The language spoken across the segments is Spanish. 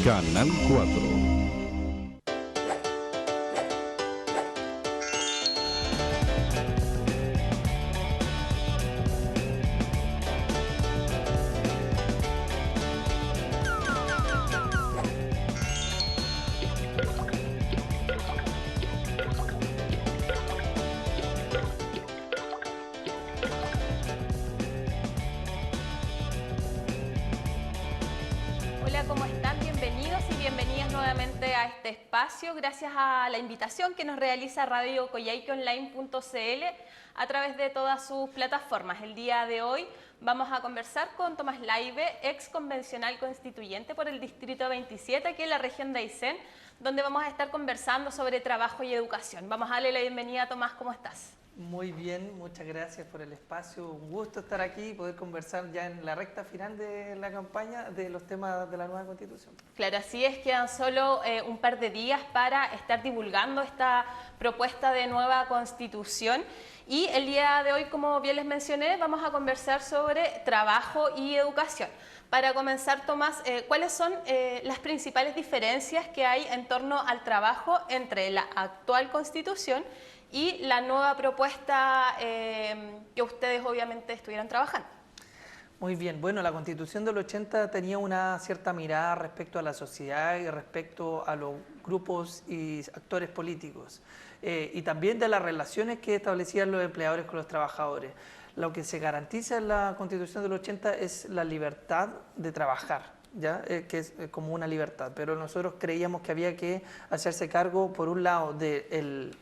Canal 4. Hola, ¿cómo están? Bienvenidos y bienvenidas nuevamente a este espacio. Gracias a la invitación que nos realiza Radio Coyhaiqueonline.cl a través de todas sus plataformas. El día de hoy vamos a conversar con Tomás Laibe, ex convencional constituyente por el Distrito 27, aquí en la región de Aysén, donde vamos a estar conversando sobre trabajo y educación. Vamos a darle la bienvenida a Tomás, ¿cómo estás? Muy bien, muchas gracias por el espacio. Un gusto estar aquí y poder conversar ya en la recta final de la campaña de los temas de la nueva Constitución. Claro, así es, quedan solo un par de días para estar divulgando esta propuesta de nueva Constitución. Y el día de hoy, como bien les mencioné, vamos a conversar sobre trabajo y educación. Para comenzar, Tomás, ¿cuáles son las principales diferencias que hay en torno al trabajo entre la actual Constitución y la nueva propuesta que ustedes obviamente estuvieran trabajando? Muy bien, bueno, la Constitución del 80 tenía una cierta mirada respecto a la sociedad y respecto a los grupos y actores políticos y también de las relaciones que establecían los empleadores con los trabajadores. Lo que se garantiza en la Constitución del 80 es la libertad de trabajar, ¿ya? Que es como una libertad, pero nosotros creíamos que había que hacerse cargo, por un lado, del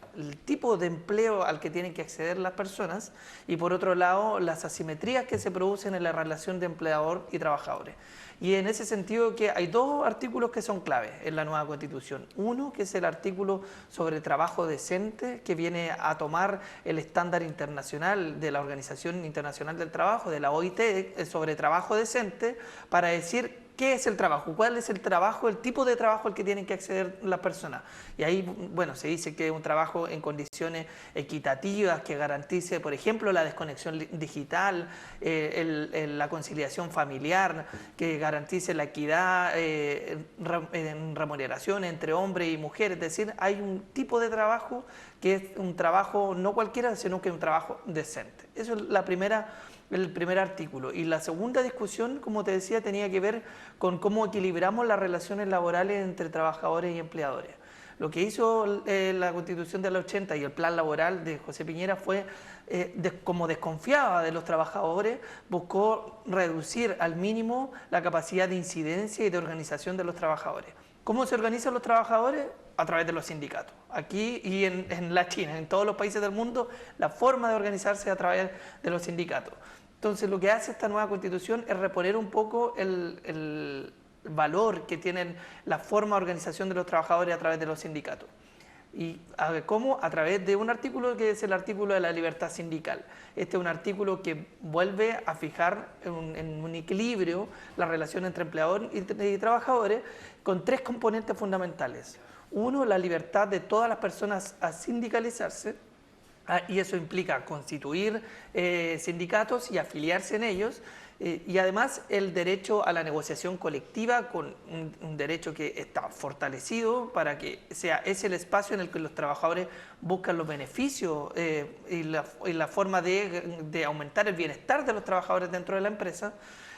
tipo de empleo al que tienen que acceder las personas y por otro lado, las asimetrías que se producen en la relación de empleador y trabajadores. Y en ese sentido que hay dos artículos que son claves en la nueva Constitución. Uno, que es el artículo sobre trabajo decente, que viene a tomar el estándar internacional de la Organización Internacional del Trabajo, de la OIT, sobre trabajo decente, para decir ¿qué es el trabajo? ¿Cuál es el trabajo, el tipo de trabajo al que tienen que acceder las personas? Y ahí, bueno, se dice que es un trabajo en condiciones equitativas, que garantice, por ejemplo, la desconexión digital, la conciliación familiar, que garantice la equidad en remuneración entre hombre y mujer. Es decir, hay un tipo de trabajo que es un trabajo no cualquiera, sino que es un trabajo decente. Eso es el primer artículo. Y la segunda discusión, como te decía, tenía que ver con cómo equilibramos las relaciones laborales entre trabajadores y empleadores. Lo que hizo la Constitución del 80 y el plan laboral de José Piñera fue, como desconfiaba de los trabajadores, buscó reducir al mínimo la capacidad de incidencia y de organización de los trabajadores. ¿Cómo se organizan los trabajadores? A través de los sindicatos. Aquí y en la China, en todos los países del mundo, la forma de organizarse es a través de los sindicatos. Entonces, lo que hace esta nueva Constitución es reponer un poco el valor que tienen la forma de organización de los trabajadores a través de los sindicatos. ¿Y cómo? A través de un artículo que es el artículo de la libertad sindical. Este es un artículo que vuelve a fijar en un equilibrio la relación entre empleadores y trabajadores con tres componentes fundamentales. Uno, la libertad de todas las personas a sindicalizarse, y eso implica constituir sindicatos y afiliarse en ellos, y además el derecho a la negociación colectiva, con un derecho que está fortalecido para que es el espacio en el que los trabajadores buscan los beneficios y la forma de aumentar el bienestar de los trabajadores dentro de la empresa.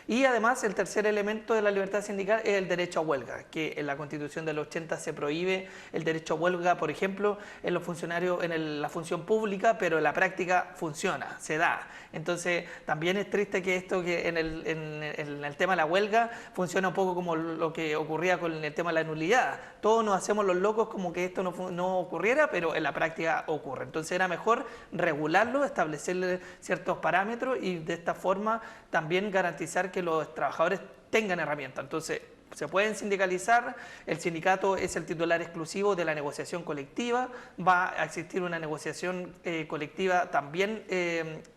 Y además el tercer elemento de la libertad sindical es el derecho a huelga, que en la Constitución del 80 se prohíbe el derecho a huelga, por ejemplo, en los funcionarios, en la función pública, pero en la práctica funciona, se da. Entonces también es triste que esto, que en el tema de la huelga funciona un poco como lo que ocurría con el tema de la nulidad. Todos nos hacemos los locos como que esto no ocurriera, pero en la práctica ocurre. Entonces era mejor regularlo, establecerle ciertos parámetros y de esta forma también garantizar que los trabajadores tengan herramientas. Entonces, se pueden sindicalizar, el sindicato es el titular exclusivo de la negociación colectiva, va a existir una negociación colectiva también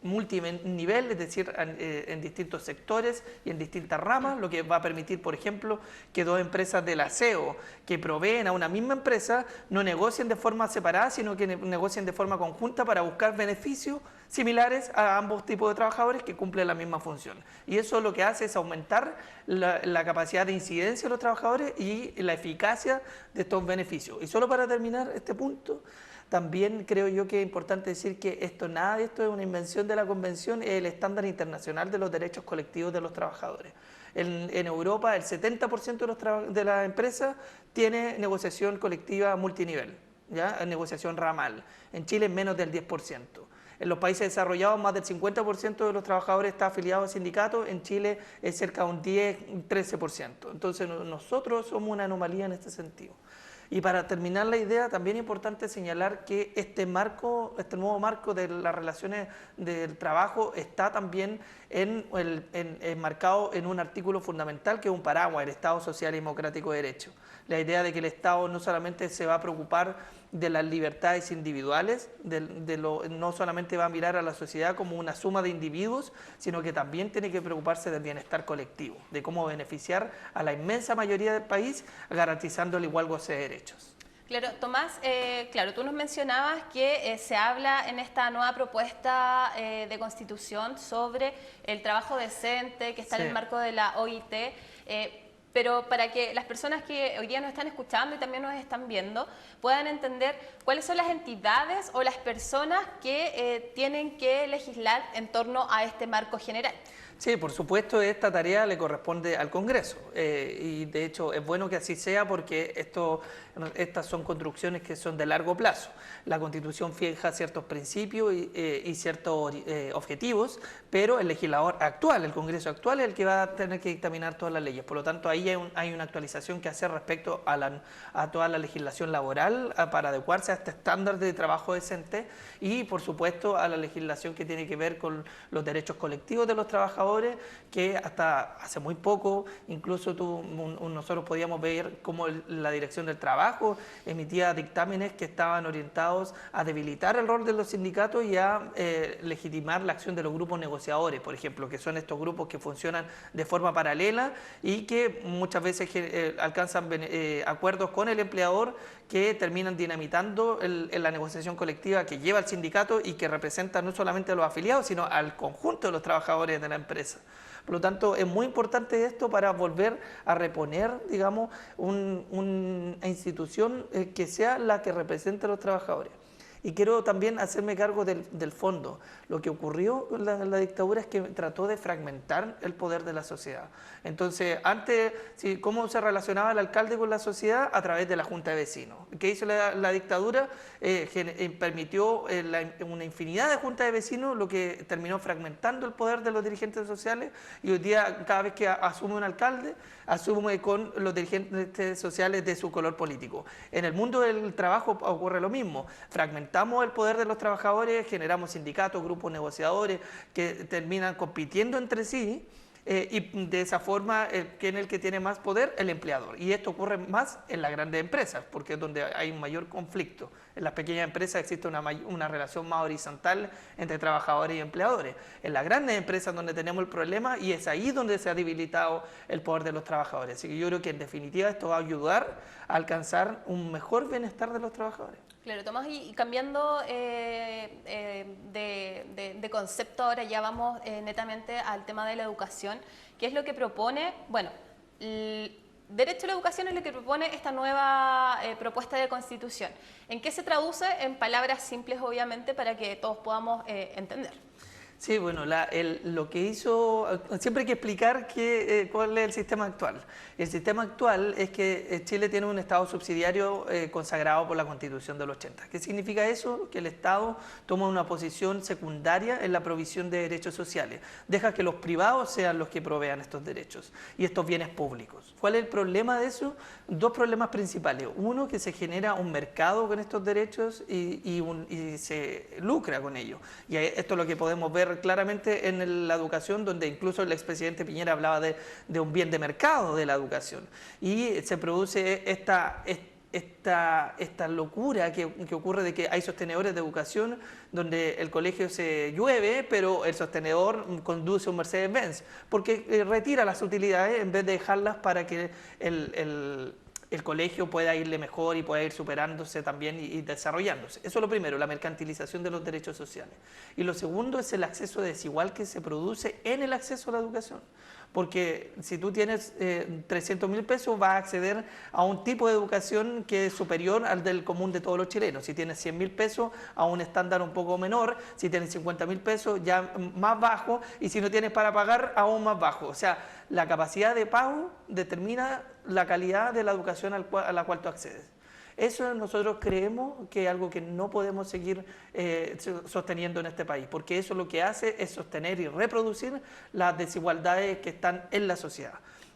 multinivel, es decir, en distintos sectores y en distintas ramas, lo que va a permitir, por ejemplo, que dos empresas del aseo que proveen a una misma empresa no negocien de forma separada, sino que negocien de forma conjunta para buscar beneficios similares a ambos tipos de trabajadores que cumplen la misma función. Y eso lo que hace es aumentar la capacidad de incidencia de los trabajadores y la eficacia de estos beneficios. Y solo para terminar este punto, también creo yo que es importante decir que nada de esto es una invención de la Convención, es el estándar internacional de los derechos colectivos de los trabajadores. En Europa el 70% de las empresas tiene negociación colectiva multinivel, ¿ya? Negociación ramal. En Chile es menos del 10%. En los países desarrollados más del 50% de los trabajadores está afiliado a sindicatos, en Chile es cerca de un 10-13%. Entonces nosotros somos una anomalía en este sentido. Y para terminar la idea, también es importante señalar que este nuevo marco de las relaciones del trabajo está también enmarcado en un artículo fundamental que es un paraguas, el Estado Social y Democrático de Derecho. La idea de que el Estado no solamente se va a preocupar de las libertades individuales, no solamente va a mirar a la sociedad como una suma de individuos, sino que también tiene que preocuparse del bienestar colectivo, de cómo beneficiar a la inmensa mayoría del país, garantizando el igual goce de derechos. Claro, Tomás, claro, tú nos mencionabas que se habla en esta nueva propuesta de constitución sobre el trabajo decente que está en el marco de la OIT, pero para que las personas que hoy día nos están escuchando y también nos están viendo puedan entender cuáles son las entidades o las personas que tienen que legislar en torno a este marco general. Sí, por supuesto, esta tarea le corresponde al Congreso y de hecho es bueno que así sea porque estas son construcciones que son de largo plazo. La Constitución fija ciertos principios y ciertos objetivos, pero el legislador actual, el Congreso actual es el que va a tener que dictaminar todas las leyes. Por lo tanto, ahí hay una actualización que hacer respecto a toda la legislación laboral para adecuarse a este estándar de trabajo decente y, por supuesto, a la legislación que tiene que ver con los derechos colectivos de los trabajadores, que hasta hace muy poco, incluso nosotros podíamos ver cómo la Dirección del Trabajo emitía dictámenes que estaban orientados a debilitar el rol de los sindicatos y a legitimar la acción de los grupos negociadores, por ejemplo, que son estos grupos que funcionan de forma paralela y que muchas veces alcanzan acuerdos con el empleador que terminan dinamitando la negociación colectiva que lleva al sindicato y que representa no solamente a los afiliados, sino al conjunto de los trabajadores de la empresa. Por lo tanto, es muy importante esto para volver a reponer, digamos, una institución que sea la que represente a los trabajadores. Y quiero también hacerme cargo del fondo. Lo que ocurrió en la dictadura es que trató de fragmentar el poder de la sociedad. Entonces, antes, ¿cómo se relacionaba el alcalde con la sociedad? A través de la Junta de Vecinos. ¿Qué hizo la dictadura? Permitió una infinidad de juntas de vecinos, lo que terminó fragmentando el poder de los dirigentes sociales y hoy día cada vez que asume un alcalde, asume con los dirigentes sociales de su color político. En el mundo del trabajo ocurre lo mismo. Fragmentamos el poder de los trabajadores, generamos sindicatos, grupos negociadores que terminan compitiendo entre sí y de esa forma, ¿quién es el que tiene más poder? El empleador. Y esto ocurre más en las grandes empresas, porque es donde hay un mayor conflicto. En las pequeñas empresas existe una relación más horizontal entre trabajadores y empleadores. En las grandes empresas donde tenemos el problema y es ahí donde se ha debilitado el poder de los trabajadores. Así que yo creo que en definitiva esto va a ayudar a alcanzar un mejor bienestar de los trabajadores. Claro, Tomás, y cambiando de concepto, ahora ya vamos netamente al tema de la educación. ¿Qué es lo que propone? Bueno, el derecho a la educación es lo que propone esta nueva propuesta de constitución. ¿En qué se traduce? En palabras simples, obviamente, para que todos podamos entender. Sí, bueno, lo que hizo, siempre hay que explicar cuál es el sistema actual. El sistema actual es que Chile tiene un Estado subsidiario consagrado por la Constitución del 80. ¿Qué significa eso? Que el Estado toma una posición secundaria en la provisión de derechos sociales. Deja que los privados sean los que provean estos derechos y estos bienes públicos. ¿Cuál es el problema de eso? Dos problemas principales. Uno, que se genera un mercado con estos derechos y se lucra con ellos. Y esto es lo que podemos ver ver claramente en la educación, donde incluso el expresidente Piñera hablaba de un bien de mercado de la educación. Y se produce esta locura que ocurre de que hay sostenedores de educación donde el colegio se llueve, pero el sostenedor conduce un Mercedes-Benz, porque retira las utilidades en vez de dejarlas para que el colegio pueda irle mejor y pueda ir superándose también y desarrollándose. Eso es lo primero, la mercantilización de los derechos sociales. Y lo segundo es el acceso desigual que se produce en el acceso a la educación. Porque si tú tienes 300.000 pesos, vas a acceder a un tipo de educación que es superior al del común de todos los chilenos. Si tienes 100.000 pesos, a un estándar un poco menor. Si tienes 50.000 pesos, ya más bajo. Y si no tienes para pagar, aún más bajo. O sea, la capacidad de pago determina la calidad de la educación a la cual tú accedes. Eso nosotros creemos que es algo que no podemos seguir sosteniendo en este país, porque eso lo que hace es sostener y reproducir las desigualdades que están en la sociedad.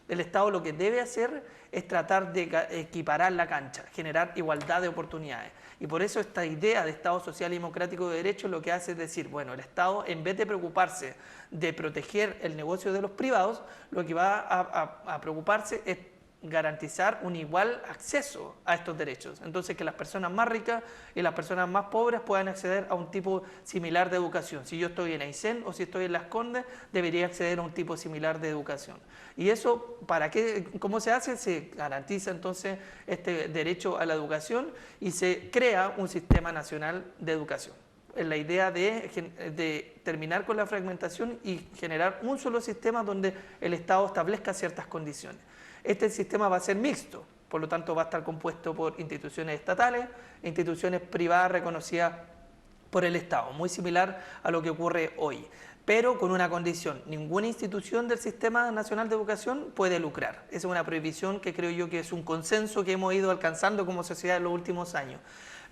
El Estado lo que debe hacer es tratar de equiparar la cancha, generar igualdad de oportunidades. Y por eso esta idea de Estado social y democrático de derecho lo que hace es decir, bueno, el Estado en vez de preocuparse de proteger el negocio de los privados, lo que va a preocuparse es garantizar un igual acceso a estos derechos. Entonces, que las personas más ricas y las personas más pobres puedan acceder a un tipo similar de educación. Si yo estoy en Aysén o si estoy en Las Condes, debería acceder a un tipo similar de educación. Y eso, ¿para qué? ¿Cómo se hace? Se garantiza entonces este derecho a la educación y se crea un sistema nacional de educación. La idea de terminar con la fragmentación y generar un solo sistema donde el Estado establezca ciertas condiciones. Este sistema va a ser mixto, por lo tanto va a estar compuesto por instituciones estatales e instituciones privadas reconocidas por el Estado, muy similar a lo que ocurre hoy, pero con una condición: ninguna institución del Sistema Nacional de Educación puede lucrar. Esa es una prohibición que creo yo que es un consenso que hemos ido alcanzando como sociedad en los últimos años.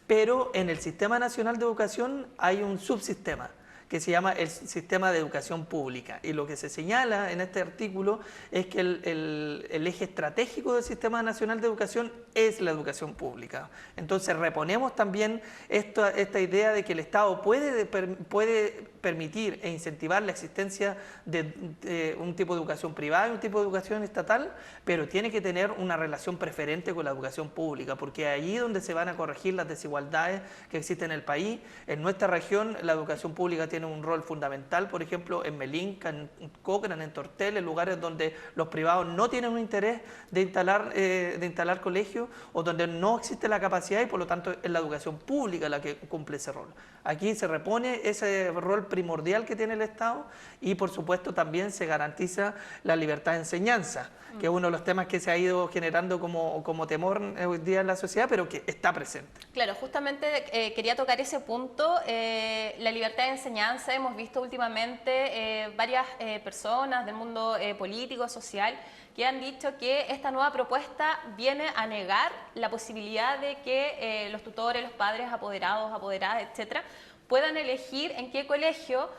Pero en el Sistema Nacional de Educación hay un subsistema que se llama el Sistema de Educación Pública. Y lo que se señala en este artículo es que el eje estratégico del Sistema Nacional de Educación es la educación pública. Entonces reponemos también esta idea de que el Estado puede permitir e incentivar la existencia de un tipo de educación privada y un tipo de educación estatal, pero tiene que tener una relación preferente con la educación pública, porque allí es donde se van a corregir las desigualdades que existen en el país. En nuestra región la educación pública tiene un rol fundamental, por ejemplo, en Melinca, en Cochrane, en Tortel, en lugares donde los privados no tienen un interés de instalar colegios o donde no existe la capacidad y por lo tanto es la educación pública la que cumple ese rol. Aquí se repone ese rol primordial que tiene el Estado y por supuesto también se garantiza la libertad de enseñanza, que es uno de los temas que se ha ido generando como temor hoy día en la sociedad, pero que está presente. Claro, justamente quería tocar ese punto, la libertad de enseñanza. Hemos visto últimamente varias personas del mundo político, social, que han dicho que esta nueva propuesta viene a negar la posibilidad de que los tutores, los padres, apoderados, apoderadas, etcétera, puedan elegir en qué colegio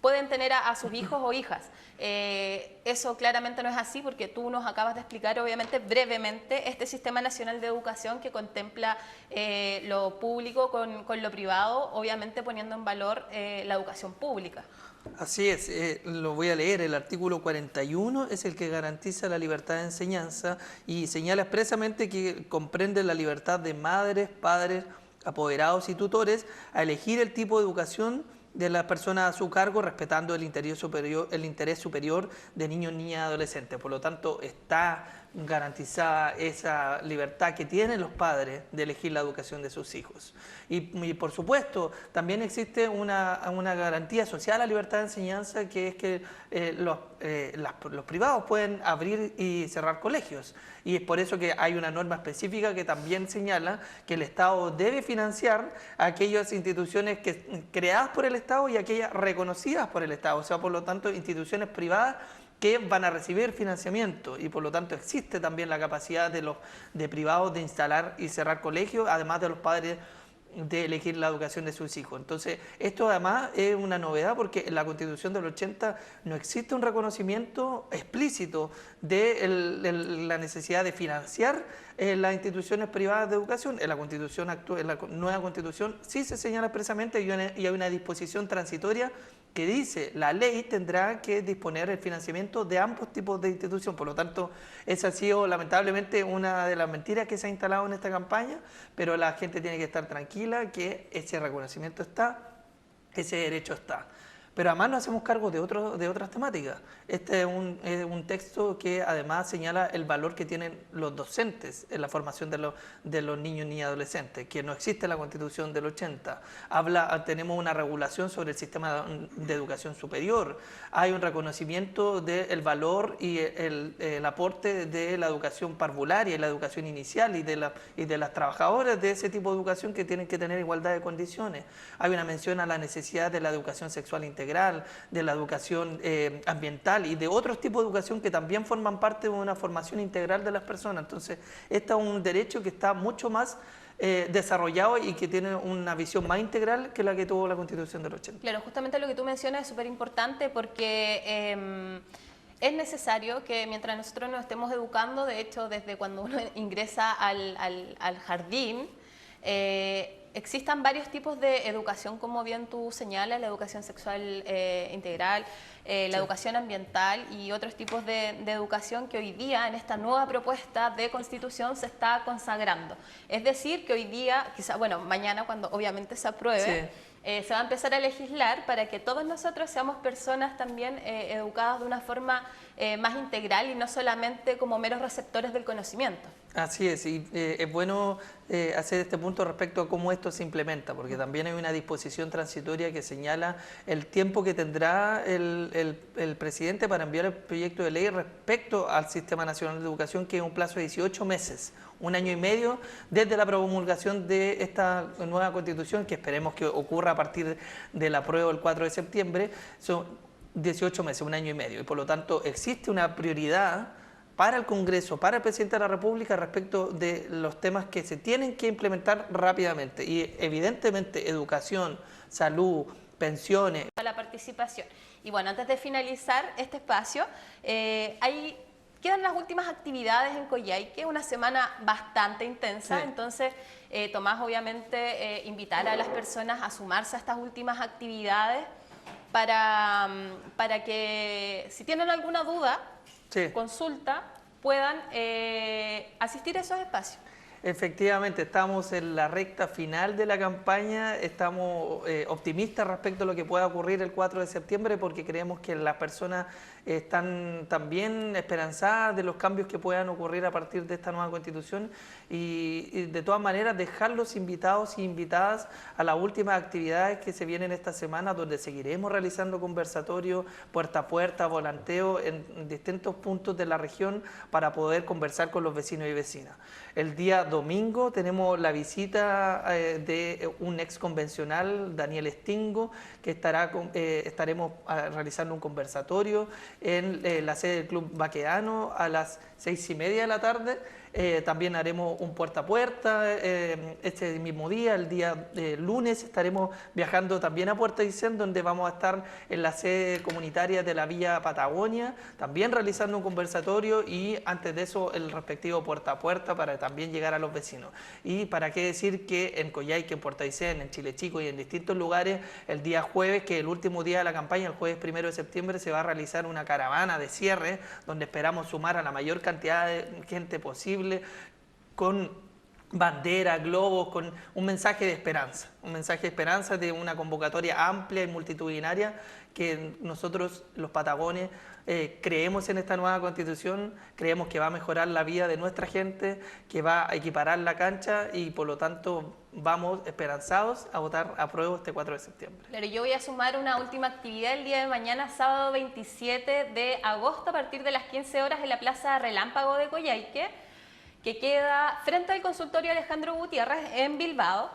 pueden tener a sus hijos o hijas. Eso claramente no es así porque tú nos acabas de explicar obviamente brevemente este Sistema Nacional de Educación que contempla lo público con lo privado, obviamente poniendo en valor la educación pública. Así es, lo voy a leer, el artículo 41 es el que garantiza la libertad de enseñanza y señala expresamente que comprende la libertad de madres, padres, apoderados y tutores a elegir el tipo de educación de las personas a su cargo, respetando el interés superior de niños, niñas y adolescentes. Por lo tanto, está garantizada esa libertad que tienen los padres de elegir la educación de sus hijos. Y por supuesto, también existe una garantía social a la libertad de enseñanza, que es que los privados pueden abrir y cerrar colegios. Y es por eso que hay una norma específica que también señala que el Estado debe financiar a aquellas instituciones creadas por el Estado y aquellas reconocidas por el Estado. O sea, por lo tanto, instituciones privadas que van a recibir financiamiento y por lo tanto existe también la capacidad de privados de instalar y cerrar colegios, además de los padres de elegir la educación de sus hijos. Entonces, esto además es una novedad porque en la Constitución del 80 no existe un reconocimiento explícito de la necesidad de financiar las instituciones privadas de educación. En la Constitución actual, en la nueva Constitución sí se señala expresamente y hay una disposición transitoria que dice la ley tendrá que disponer el financiamiento de ambos tipos de institución. Por lo tanto, esa ha sido lamentablemente una de las mentiras que se ha instalado en esta campaña, pero la gente tiene que estar tranquila que ese reconocimiento está, ese derecho está. Pero además nos hacemos cargo de otras temáticas. Este es un texto que además señala el valor que tienen los docentes en la formación de los niños y adolescentes, que no existe en la Constitución del 80. Tenemos una regulación sobre el sistema de educación superior. Hay un reconocimiento del valor y el aporte de la educación parvularia y la educación inicial y de las trabajadoras de ese tipo de educación que tienen que tener igualdad de condiciones. Hay una mención a la necesidad de la educación sexual integral, de la educación ambiental y de otros tipos de educación que también forman parte de una formación integral de las personas. Entonces, este es un derecho que está mucho más desarrollado y que tiene una visión más integral que la que tuvo la Constitución del 80. Claro, justamente lo que tú mencionas es súper importante porque es necesario que mientras nosotros nos estemos educando, de hecho, desde cuando uno ingresa al jardín, existan varios tipos de educación, como bien tú señalas, la educación sexual integral, la educación ambiental y otros tipos de educación que hoy día en esta nueva propuesta de Constitución se está consagrando. Es decir, que hoy día, quizá, bueno, mañana cuando obviamente se apruebe, se va a empezar a legislar para que todos nosotros seamos personas también educadas de una forma más integral y no solamente como meros receptores del conocimiento. Así es, y es bueno hacer este punto respecto a cómo esto se implementa, porque también hay una disposición transitoria que señala el tiempo que tendrá el presidente para enviar el proyecto de ley respecto al Sistema Nacional de Educación, que es un plazo de 18 meses, un año y medio desde la promulgación de esta nueva Constitución, que esperemos que ocurra a partir del apruebo el 4 de septiembre, son 18 meses, un año y medio, y por lo tanto existe una prioridad para el Congreso, para el Presidente de la República respecto de los temas que se tienen que implementar rápidamente y evidentemente educación, salud, pensiones. La participación. Y bueno, antes de finalizar este espacio, quedan las últimas actividades en Coyhaique, una semana bastante intensa, entonces Tomás obviamente invitar a las personas a sumarse a estas últimas actividades para que si tienen alguna duda, consulta, puedan asistir a esos espacios. Efectivamente, estamos en la recta final de la campaña, estamos optimistas respecto a lo que pueda ocurrir el 4 de septiembre porque creemos que las personas están también esperanzadas de los cambios que puedan ocurrir a partir de esta nueva Constitución y de todas maneras dejarlos invitados e invitadas a las últimas actividades que se vienen esta semana, donde seguiremos realizando conversatorios puerta a puerta, volanteo en distintos puntos de la región para poder conversar con los vecinos y vecinas. El día domingo tenemos la visita de un ex convencional, Daniel Stingo, que estaremos realizando un conversatorio en la sede del Club Baquedano a las 6:30 de la tarde. También haremos un puerta a puerta este mismo día, el día lunes estaremos viajando también a Puerto Aysén, donde vamos a estar en la sede comunitaria de la Villa Patagonia, también realizando un conversatorio y antes de eso el respectivo puerta a puerta para también llegar a los vecinos. Y para qué decir que en Coyhaique, en Puerto Aysén, en Chile Chico y en distintos lugares, el día jueves, que es el último día de la campaña, el jueves 1 de septiembre, se va a realizar una caravana de cierre, donde esperamos sumar a la mayor cantidad de gente posible, con banderas, globos, con un mensaje de esperanza de una convocatoria amplia y multitudinaria que nosotros los patagones creemos en esta nueva Constitución, creemos que va a mejorar la vida de nuestra gente, que va a equiparar la cancha y por lo tanto vamos esperanzados a votar apruebo este 4 de septiembre. Claro, yo voy a sumar una última actividad el día de mañana, sábado 27 de agosto, a partir de las 15 horas en la Plaza Relámpago de Coyhaique, que queda frente al consultorio Alejandro Gutiérrez en Bilbao.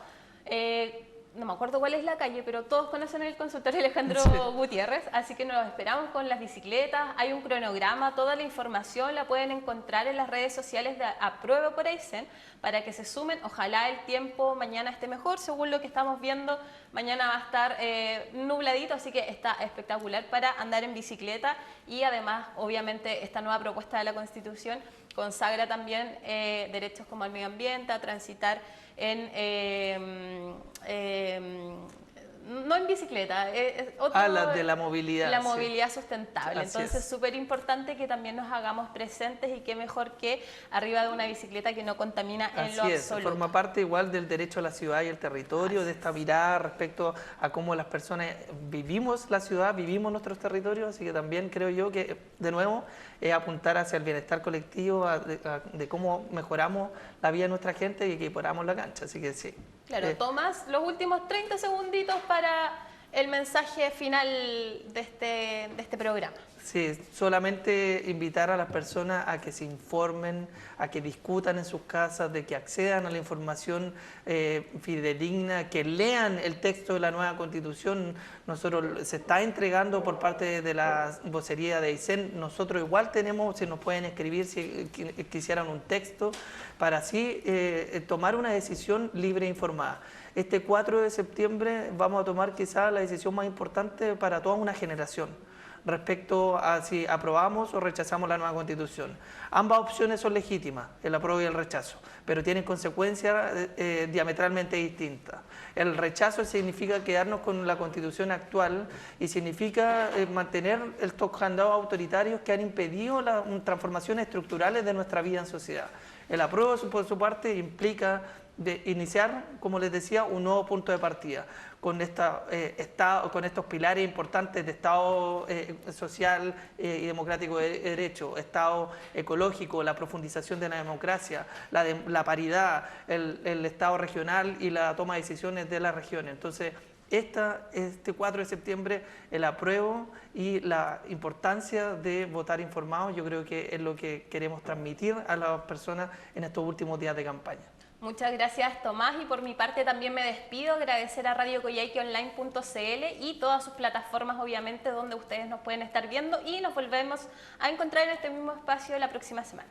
no me acuerdo cuál es la calle, pero todos conocen el consultorio Alejandro Gutiérrez, así que nos esperamos con las bicicletas, hay un cronograma, toda la información la pueden encontrar en las redes sociales de Apruebo por Aysén para que se sumen. Ojalá el tiempo mañana esté mejor, según lo que estamos viendo, mañana va a estar nubladito, así que está espectacular para andar en bicicleta y además, obviamente, esta nueva propuesta de la Constitución consagra también derechos como al medio ambiente, a transitar no en bicicleta, la de la movilidad. La movilidad sustentable. Así Entonces, súper importante que también nos hagamos presentes y qué mejor que arriba de una bicicleta que no contamina en lo absoluto. Forma parte igual del derecho a la ciudad y el territorio, de esta mirada respecto a cómo las personas vivimos la ciudad, vivimos nuestros territorios, así que también creo yo que, de nuevo, es apuntar hacia el bienestar colectivo, de cómo mejoramos la vida de nuestra gente y equiparamos la cancha, así que sí. Claro, Tomás, los últimos 30 segunditos para el mensaje final de este programa. Sí, solamente invitar a las personas a que se informen, a que discutan en sus casas, de que accedan a la información fidedigna, que lean el texto de la nueva Constitución. Nosotros se está entregando por parte de la vocería de Aysén. Nosotros igual tenemos, si nos pueden escribir si quisieran un texto, para así tomar una decisión libre e informada. Este 4 de septiembre vamos a tomar quizás la decisión más importante para toda una generación respecto a si aprobamos o rechazamos la nueva Constitución. Ambas opciones son legítimas, el apruebo y el rechazo, pero tienen consecuencias diametralmente distintas. El rechazo significa quedarnos con la Constitución actual y significa mantener estos candados autoritarios que han impedido las transformaciones estructurales de nuestra vida en sociedad. El apruebo, por su parte, implica iniciar, como les decía, un nuevo punto de partida, con estos pilares importantes de Estado social y democrático de derecho, Estado ecológico, la profundización de la democracia, la paridad, el Estado regional y la toma de decisiones de las regiones. Entonces, este 4 de septiembre, el apruebo y la importancia de votar informados, yo creo que es lo que queremos transmitir a las personas en estos últimos días de campaña. Muchas gracias, Tomás, y por mi parte también me despido, agradecer a radiocoyhaiqueonline.cl y todas sus plataformas, obviamente, donde ustedes nos pueden estar viendo, y nos volvemos a encontrar en este mismo espacio la próxima semana.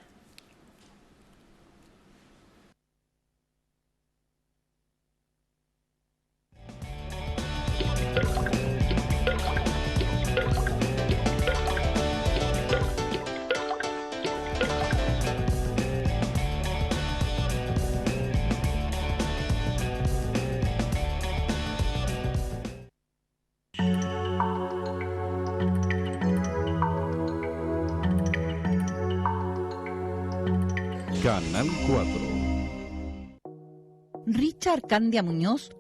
Canal 4. Richard Candia Muñoz